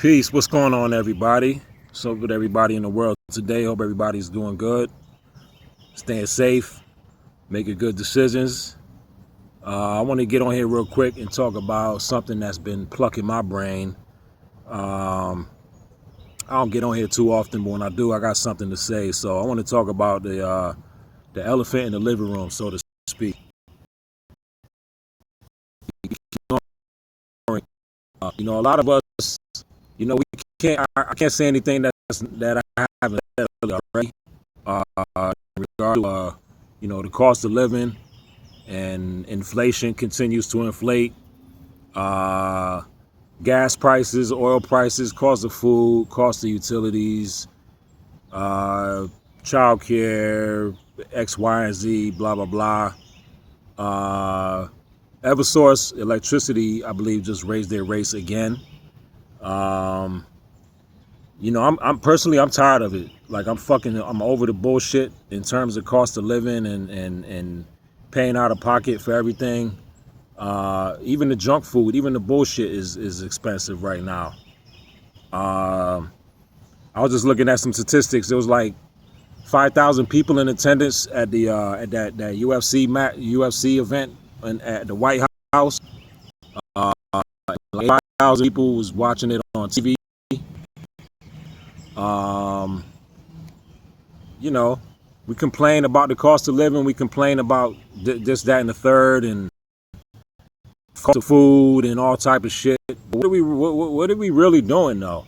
Peace. What's going on, everybody? What's up with everybody in the world today? Hope everybody's doing good, staying safe, making good decisions. I want to get on here real quick and talk about something that's been plucking my brain. I don't get on here too often, but when I do, I got something to say. So I want to talk about the elephant in the living room, so to speak. A lot of us, we can't. I can't say anything that I haven't said already. In regard to the cost of living and inflation continues to inflate. Gas prices, oil prices, cost of food, cost of utilities, child care, X, Y, and Z, blah blah blah. Eversource electricity, I believe, just raised their rates again. I'm personally, I'm tired of it. Like I'm over the bullshit in terms of cost of living and paying out of pocket for everything. Even the junk food, even the bullshit is expensive right now. I was just looking at some statistics. There was like 5,000 people in attendance at the at that UFC event at the White House. Like 5,000 people was watching it on TV. We complain about the cost of living. We complain about this, that, and the third, and cost of food and all type of shit. But what are we really doing though?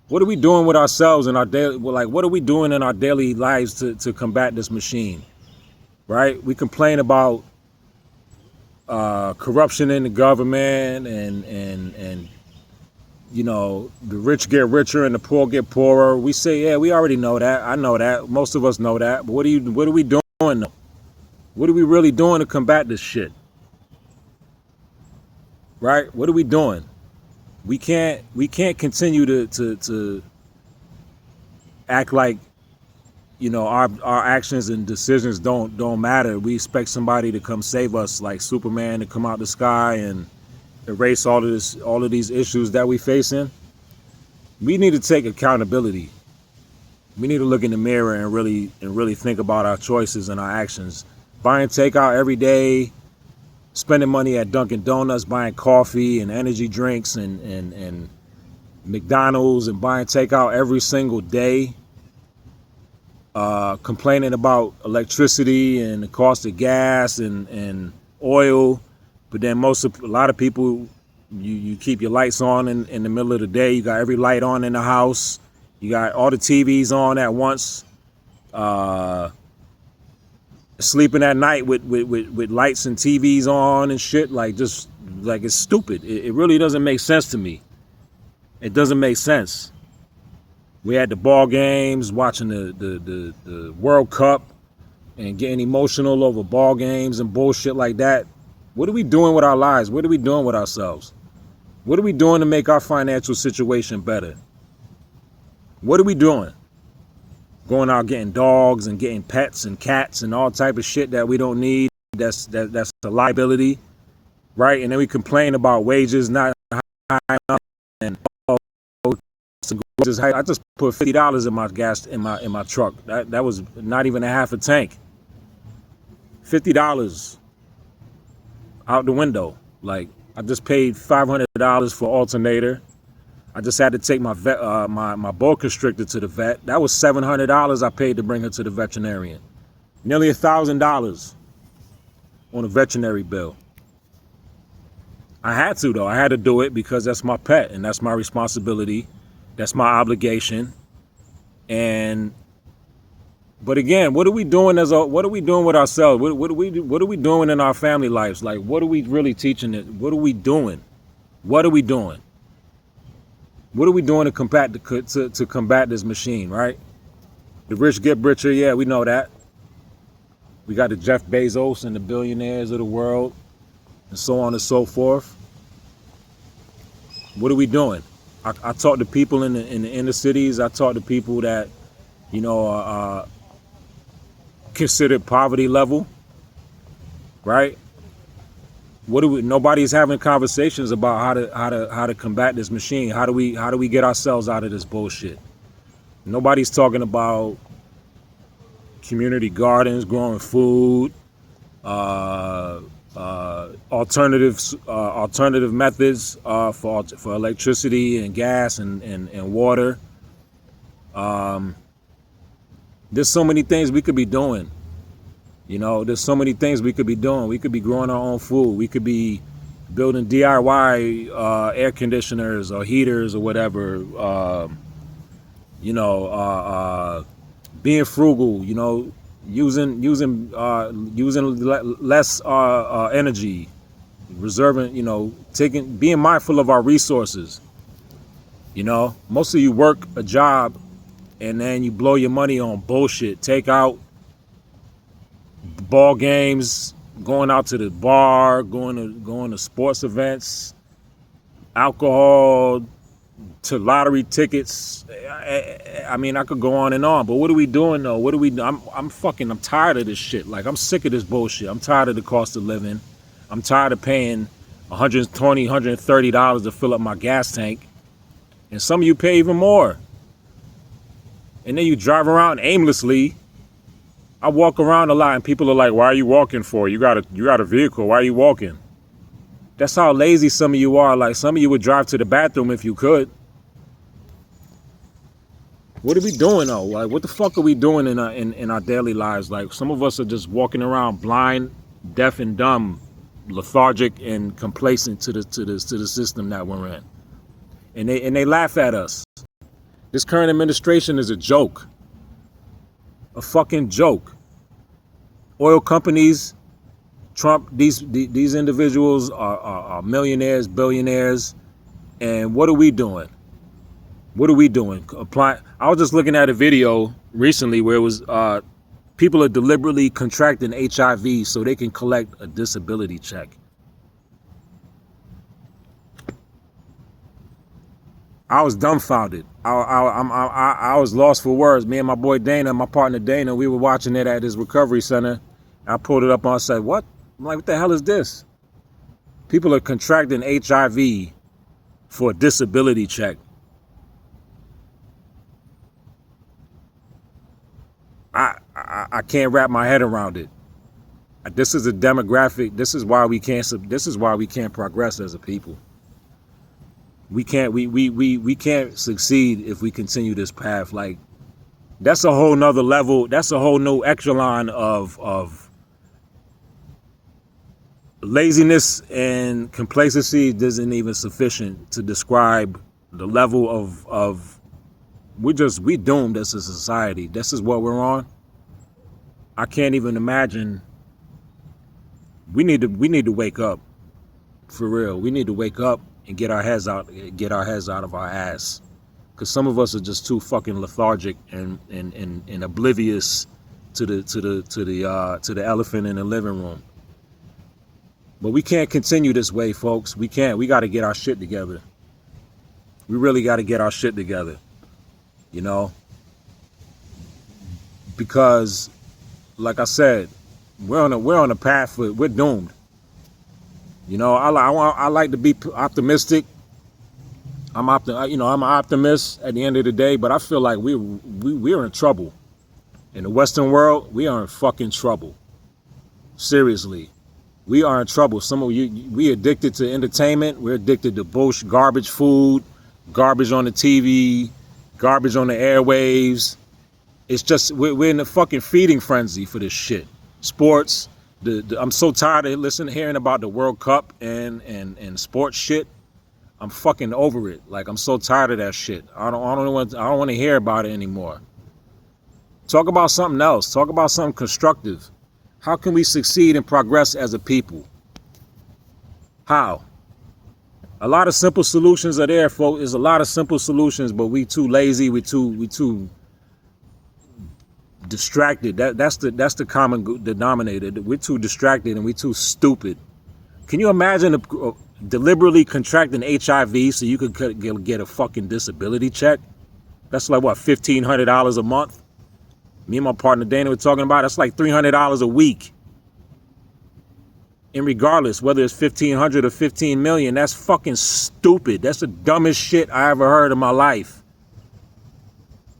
What are we doing with ourselves and our daily? What are we doing in our daily lives to combat this machine? Right? We complain about corruption in the government and the rich get richer and the poor get poorer. We say, yeah, we already know that. I know that. Most of us know that. But what are we doing though? What are we really doing to combat this shit? Right? What are we doing? We can't continue to act like our actions and decisions don't matter. We expect somebody to come save us, like Superman, to come out the sky and erase all of these issues that we facing. We need to take accountability. We need to look in the mirror and really think about our choices and our actions. Buying takeout every day, spending money at Dunkin' Donuts, buying coffee and energy drinks and McDonald's, and buying takeout every single day. Complaining about electricity and the cost of gas and oil. But then a lot of people, you keep your lights on in the middle of the day. You got every light on in the house. You got all the TVs on at once. Sleeping at night with lights and TVs on and shit. It's stupid. It really doesn't make sense to me. It doesn't make sense. We had the ball games, watching the World Cup and getting emotional over ball games and bullshit like that. What are we doing with our lives? What are we doing with ourselves? What are we doing to make our financial situation better? What are we doing? Going out getting dogs and getting pets and cats and all type of shit that we don't need. That's a liability, right? And then we complain about wages not high enough. And I just put $50 in my gas in my truck. That was not even a half a tank. $50 out the window. Like, I just paid $500 for alternator. I just had to take my my boa constrictor to the vet. That was $700 I paid to bring her to the veterinarian. Nearly $1,000 on a veterinary bill. I had to though. I had to do it because that's my pet and that's my responsibility. That's my obligation. But again, what are we doing what are we doing with ourselves? What are we doing in our family lives? Like, what are we really teaching it? What are we doing? What are we doing? What are we doing to combat this machine, right? The rich get richer, yeah, we know that. We got the Jeff Bezos and the billionaires of the world and so on and so forth. What are we doing? I talk to people in the inner cities. I talk to people that, are considered poverty level, right? What do we? Nobody's having conversations about how to combat this machine. How do we get ourselves out of this bullshit? Nobody's talking about community gardens, growing food, alternative methods for electricity and gas and water. There's so many things we could be doing. You know, there's so many things we could be doing. We could be growing our own food. We could be building DIY air conditioners or heaters or whatever. Being frugal. You know, using less energy, reserving. You know, being mindful of our resources. You know, most of you work a job and then you blow your money on bullshit. Take out ball games, going out to the bar, going to sports events, alcohol, to lottery tickets. I mean, I could go on and on, but what are we doing though? What are we? I'm tired of this shit. Like, I'm sick of this bullshit. I'm tired of the cost of living. I'm tired of paying $120, $130 to fill up my gas tank, and some of you pay even more. And then you drive around aimlessly. I walk around a lot and people are like, why are you walking for? You got a vehicle. Why are you walking? That's how lazy some of you are. Like, some of you would drive to the bathroom if you could. What are we doing though? Like, what the fuck are we doing in our daily lives? Like, some of us are just walking around blind, deaf and dumb, lethargic and complacent to the system that we're in. And they laugh at us. This current administration is a joke. A fucking joke. Oil companies, Trump, these individuals are millionaires, billionaires, and what are we doing? What are we doing? I was just looking at a video recently where it was people are deliberately contracting HIV so they can collect a disability check. I was dumbfounded. I was lost for words. Me and my boy Dana, my partner Dana, we were watching it at his recovery center. I pulled it up and I said, what? I'm like, what the hell is this? People are contracting HIV for a disability check. I can't wrap my head around it. This is a demographic. This is why we can't progress as a people. We can't succeed if we continue this path. Like, that's a whole nother level. That's a whole new echelon of laziness and complacency. Isn't even sufficient to describe the level of we doomed as a society. This is what we're on. I can't even imagine. We need to wake up, for real. We need to wake up and get our heads out of our ass, because some of us are just too fucking lethargic and oblivious to the elephant in the living room. But we can't continue this way, folks. We can't. We got to get our shit together. We really got to get our shit together, you know, because, like I said, we're on a path. We're doomed. You know, I like to be optimistic. I'm an optimist at the end of the day, but I feel like we're in trouble. In the Western world, we are in fucking trouble. Seriously, we are in trouble. We addicted to entertainment. We're addicted to bullshit, garbage food, garbage on the TV, garbage on the airwaves. It's just we're in a fucking feeding frenzy for this shit. Sports. I'm so tired of hearing about the World Cup and sports shit. I'm fucking over it. Like, I'm so tired of that shit. I don't want to hear about it anymore. Talk about something else. Talk about something constructive. How can we succeed and progress as a people? How? A lot of simple solutions are there, folks. There's a lot of simple solutions, but we too lazy. We too distracted. That's the common denominator. We're too distracted and we're too stupid. Can you imagine deliberately contracting HIV so you could get a fucking disability check? That's like, what, $1,500 a month? Me and my partner Dana were talking about, that's like $300 a week. And regardless, whether it's 1,500 or 15 million, that's fucking stupid. That's the dumbest shit I ever heard in my life.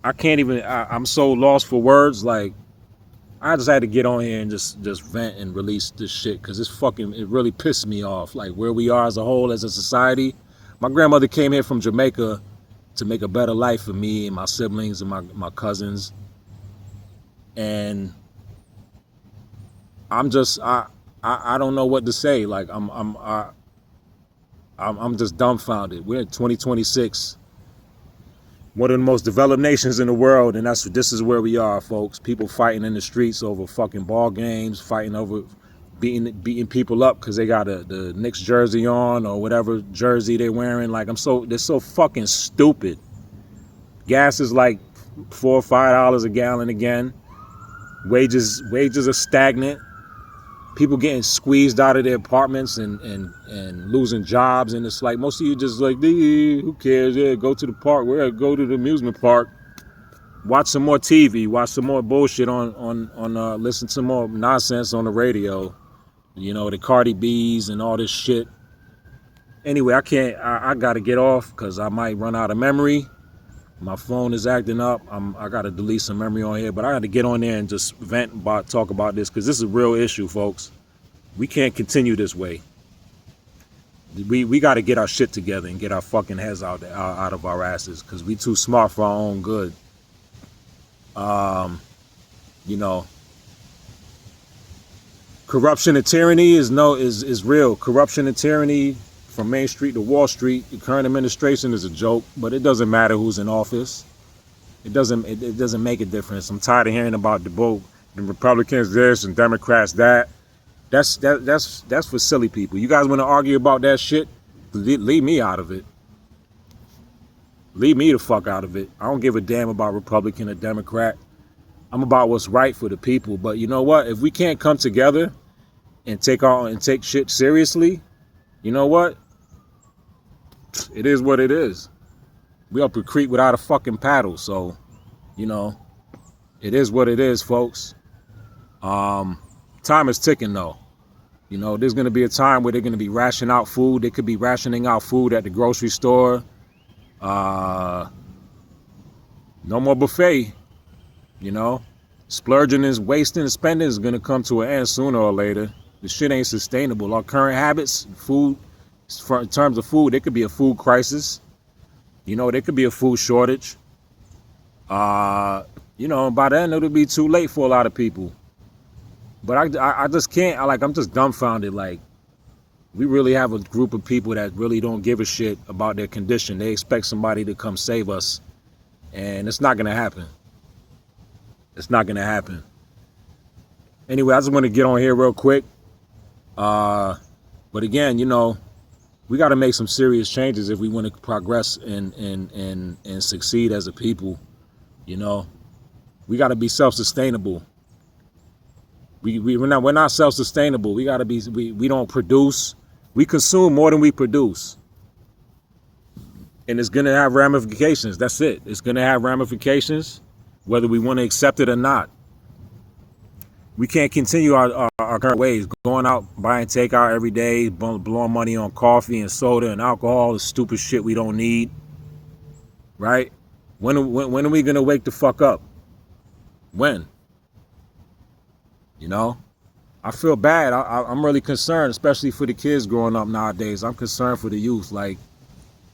I can't even, I'm so lost for words. Like, I just had to get on here and just vent and release this shit, because it really pissed me off. Like, where we are as a whole, as a society. My grandmother came here from Jamaica to make a better life for me and my siblings and my cousins. And I'm just, I don't know what to say. Like, I'm just dumbfounded. We're in 2026. One of the most developed nations in the world, and this is where we are, folks. People fighting in the streets over fucking ball games, fighting over beating people up because they got the Knicks jersey on or whatever jersey they're wearing. Like, they're so fucking stupid. Gas is like $4 or $5 a gallon again. Wages are stagnant. People getting squeezed out of their apartments and losing jobs, and it's like, most of you just like, who cares? Yeah, go to the park. Go to the amusement park. Watch some more TV. Watch some more bullshit on listen to more nonsense on the radio. You know, the Cardi B's and all this shit. Anyway, I gotta get off because I might run out of memory. My phone is acting up. I gotta delete some memory on here, but I gotta get on there and just talk about this, because this is a real issue, folks. We can't continue this way. We got to get our shit together and get our fucking heads out of our asses, because we too smart for our own good. You know, corruption and tyranny is real. Corruption and tyranny from Main Street to Wall Street. The current administration is a joke, but it doesn't matter who's in office. It doesn't make a difference. I'm tired of hearing about the Republicans this and Democrats that. That's for silly people. You guys want to argue about that shit? Leave me out of it. Leave me the fuck out of it. I don't give a damn about Republican or Democrat. I'm about what's right for the people. But you know what? If we can't come together and take shit seriously, you know what? It is what it is. We up a creek without a fucking paddle. So, you know, it is what it is, folks. Time is ticking, though. You know, there's going to be a time where they're going to be rationing out food. They could be rationing out food at the grocery store. No more buffet. You know, splurging is wasting and spending is going to come to an end sooner or later. This shit ain't sustainable. Our current habits, food, in terms of food, there could be a food crisis. You know, there could be a food shortage. You know, by then it'll be too late for a lot of people. But I just can't, I'm just dumbfounded. Like, we really have a group of people that really don't give a shit about their condition. They expect somebody to come save us. And it's not going to happen. It's not going to happen. Anyway, I just want to get on here real quick. But again, you know, we got to make some serious changes if we want to progress and succeed as a people. You know, we got to be self-sustainable. We're not self-sustainable. We got to be, we don't produce. We consume more than we produce. And it's going to have ramifications. That's it. It's going to have ramifications, whether we want to accept it or not. We can't continue our current ways, going out, buying takeout every day, blowing money on coffee and soda and alcohol, the stupid shit we don't need. Right? When are we going to wake the fuck up? When? You know? I feel bad. I'm really concerned, especially for the kids growing up nowadays. I'm concerned for the youth. Like,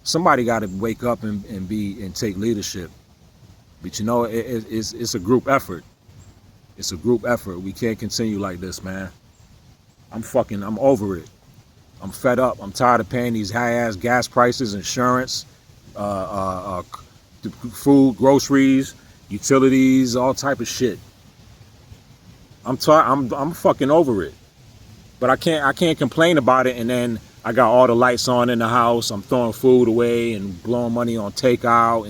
somebody got to wake up and take leadership. But you know, it's a group effort. It's a group effort. We can't continue like this, man. I'm over it. I'm fed up. I'm tired of paying these high-ass gas prices, insurance, food, groceries, utilities, all type of shit. I'm fucking over it. But I can't complain about it, and then I got all the lights on in the house. I'm throwing food away and blowing money on takeout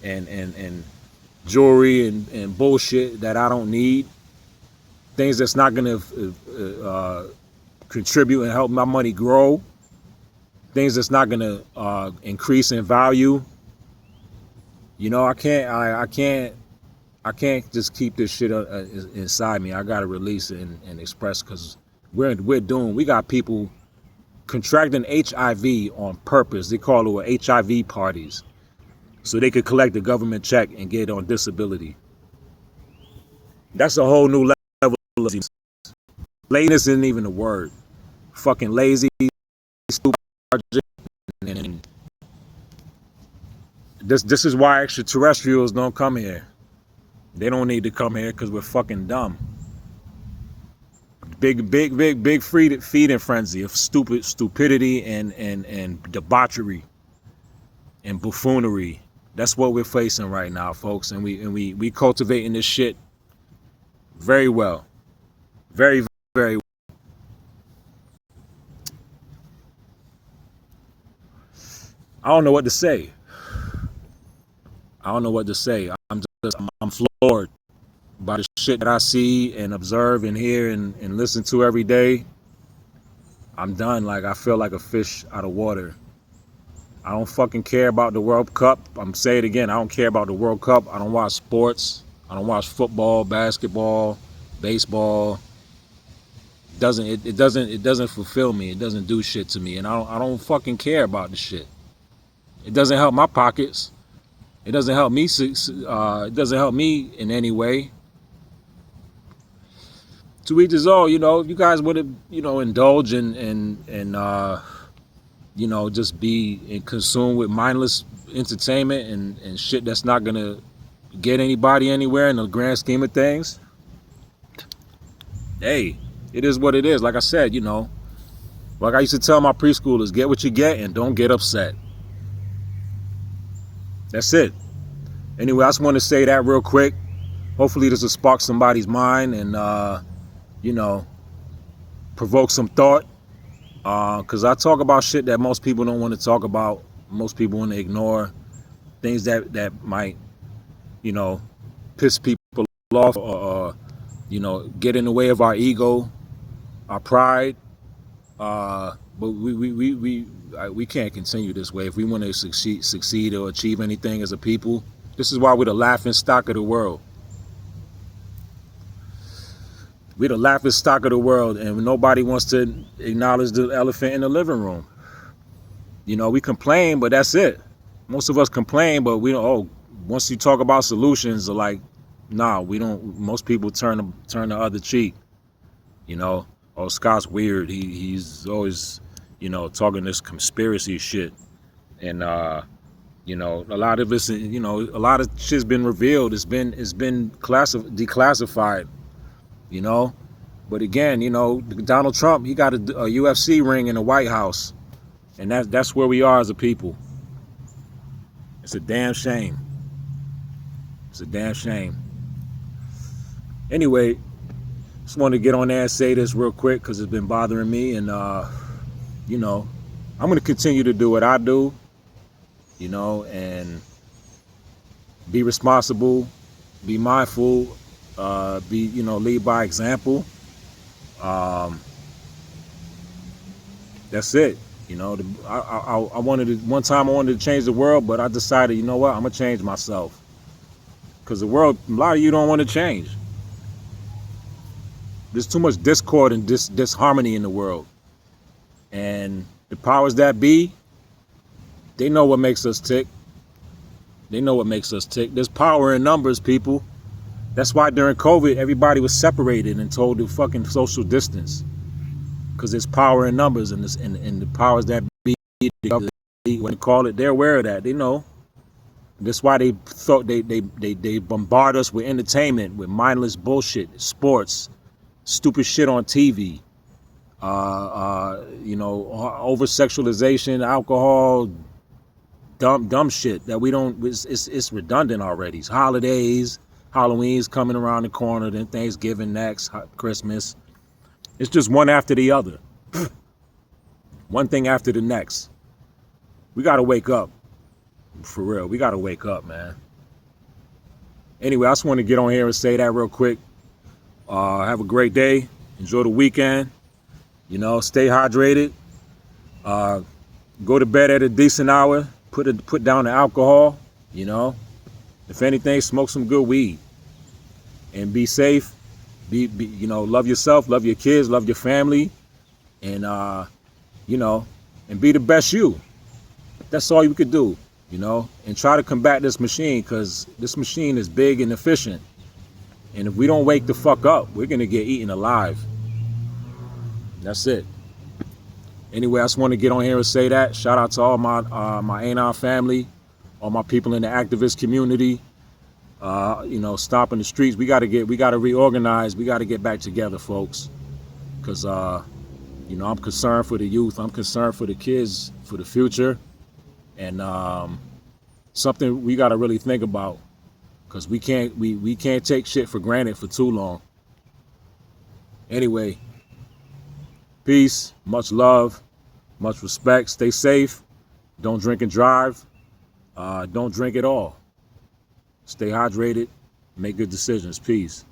and jewelry and bullshit that I don't need. Things that's not going to contribute and help my money grow. Things that's not going to increase in value. You know, I can't just keep this shit inside me. I got to release it and express, because We're doomed. We got people contracting HIV on purpose. They call it HIV parties, so they could collect the government check and get on disability. That's a whole new level of laziness. Laziness isn't even a word. Fucking lazy, stupid. And this is why extraterrestrials don't come here. They don't need to come here because we're fucking dumb. Big feeding frenzy of stupidity and debauchery and buffoonery. That's what we're facing right now, folks. And we cultivating this shit very well. Very, very well. I don't know what to say. I'm floored by the shit that I see and observe and hear and listen to every day. I'm done. Like, I feel like a fish out of water. I don't fucking care about the World Cup. I'm saying it again. I don't care about the World Cup. I don't watch sports. I don't watch football, basketball, baseball. It doesn't fulfill me. It doesn't do shit to me, and I don't fucking care about the shit. It doesn't help my pockets. It doesn't help me. It doesn't help me in any way. To each his own. You guys would have, indulge and just be consumed with mindless entertainment and shit that's not gonna get anybody anywhere in the grand scheme of things. Hey, it is what it is. Like I said, like I used to tell my preschoolers, get what you get and don't get upset. That's it. Anyway, I just want to say that real quick. Hopefully this will spark somebody's mind and provoke some thought. Because I talk about shit that most people don't want to talk about. Most people want to ignore things that might, piss people off or get in the way of our ego, our pride. But we can't continue this way if we want to succeed or achieve anything as a people. This is why we're the laughing stock of the world. We're the laughing stock of the world, and nobody wants to acknowledge the elephant in the living room. We complain, but that's it. Most of us complain, but we don't. Oh, once you talk about solutions, like, nah, we don't. Most people turn the other cheek. Oh, Scott's weird. He's always, talking this conspiracy shit, and a lot of this, a lot of shit's been revealed. It's been declassified. But again, Donald Trump, he got a UFC ring in the White House, and that's where we are as a people. It's a damn shame. It's a damn shame. Anyway, just wanted to get on there and say this real quick because it's been bothering me, and I'm going to continue to do what I do, and be responsible, be mindful, lead by example. That's it. I wanted to change the world, but I decided, I'm gonna change myself, because the world, a lot of you don't want to change. There's too much discord and disharmony in the world, and the powers that be, they know what makes us tick. There's power in numbers, people. That's why during COVID, everybody was separated and told to fucking social distance, because there's power in numbers, and the powers that be, when they call it, they're aware of that. They know. That's why they thought they bombard us with entertainment, with mindless bullshit, sports, stupid shit on TV, over sexualization, alcohol, dumb shit that we don't. It's redundant already. It's holidays. Halloween's coming around the corner, then Thanksgiving next, Christmas. It's just one after the other. One thing after the next. We got to wake up. For real, we got to wake up, man. Anyway, I just want to get on here and say that real quick. Have a great day. Enjoy the weekend. Stay hydrated. Go to bed at a decent hour. Put down the alcohol. If anything, smoke some good weed. And be safe. love yourself, love your kids, love your family, and and be the best you. That's all you could do, and try to combat this machine, because this machine is big and efficient. And if we don't wake the fuck up, we're gonna get eaten alive. That's it. Anyway, I just want to get on here and say that. Shout out to all my Anon family, all my people in the activist community. Stopping the streets. We gotta reorganize. We gotta get back together, folks. Because I'm concerned for the youth. I'm concerned for the kids, for the future, and something we gotta really think about. Because we can't take shit for granted for too long. Anyway, peace, much love, much respect. Stay safe. Don't drink and drive. Don't drink at all. Stay hydrated. Make good decisions. Peace.